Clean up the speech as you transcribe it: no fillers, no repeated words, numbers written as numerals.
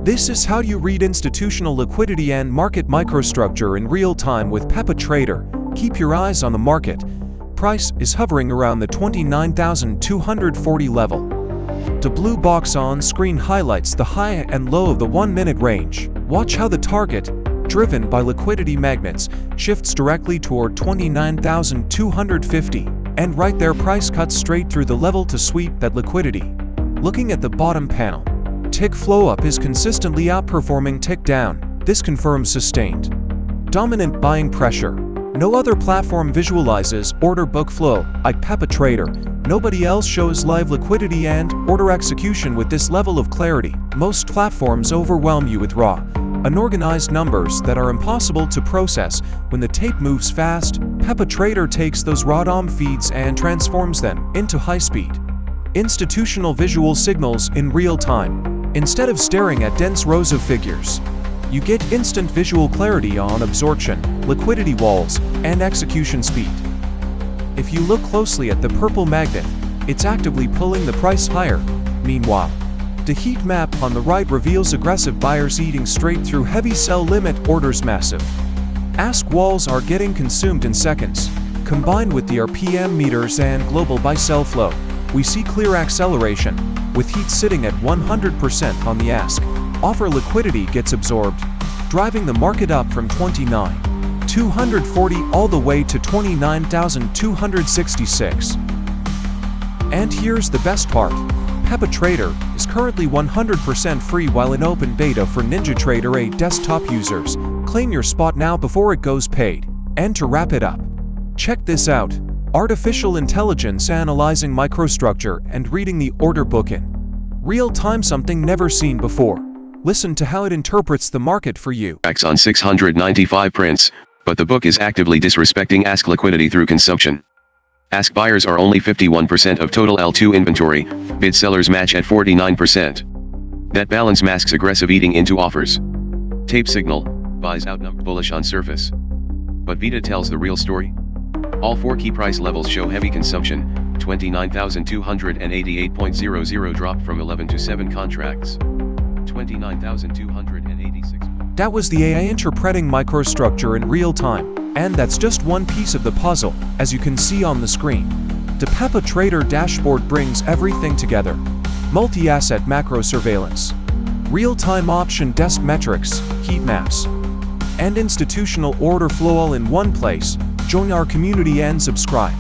This is how you read institutional liquidity and market microstructure in real time with PEPATRADER. Keep your eyes on the market. Price is hovering around the 29,240 level. The blue box on screen highlights the high and low of the 1-minute range. Watch how the target, driven by liquidity magnets, shifts directly toward 29,250, and right there price cuts straight through the level to sweep that liquidity. Looking at the bottom panel, tick flow up is consistently outperforming tick down. This confirms sustained dominant buying pressure. No other platform visualizes order book flow like PEPATRADER. Nobody else shows live liquidity and order execution with this level of clarity. Most platforms overwhelm you with raw, unorganized numbers that are impossible to process. When the tape moves fast, PEPATRADER takes those raw DOM feeds and transforms them into high-speed institutional visual signals in real time. Instead of staring at dense rows of figures, you get instant visual clarity on absorption, liquidity walls, and execution speed. If you look closely at the purple magnet, it's actively pulling the price higher. Meanwhile, the heat map on the right reveals aggressive buyers eating straight through heavy sell limit orders. Massive ask walls are getting consumed in seconds. Combined with the RPM meters and global buy-sell flow, we see clear acceleration, with heat sitting at 100% on the ask. Offer liquidity gets absorbed, driving the market up from 29,240 all the way to 29,266. And here's the best part. PEPATRADER is currently 100% free while in open beta for NinjaTrader 8 desktop users. Claim your spot now before it goes paid. And to wrap it up, check this out. Artificial intelligence analyzing microstructure and reading the order book in real time, something never seen before. Listen to how it interprets the market for you. On 695 prints, but the book is actively disrespecting ask liquidity through consumption. Ask buyers are only 51% of total L2 inventory, bid sellers match at 49%. That balance masks aggressive eating into offers. Tape signal, buys outnumber bullish on surface. But beta tells the real story. All 4 key price levels show heavy consumption. 29,288.00 dropped from 11 to 7 contracts. 29,286. That was the AI interpreting microstructure in real time, and that's just one piece of the puzzle, as you can see on the screen. The PEPATRADER dashboard brings everything together: multi-asset macro surveillance, real-time option desk metrics, heat maps, and institutional order flow all in one place. Join our community and subscribe.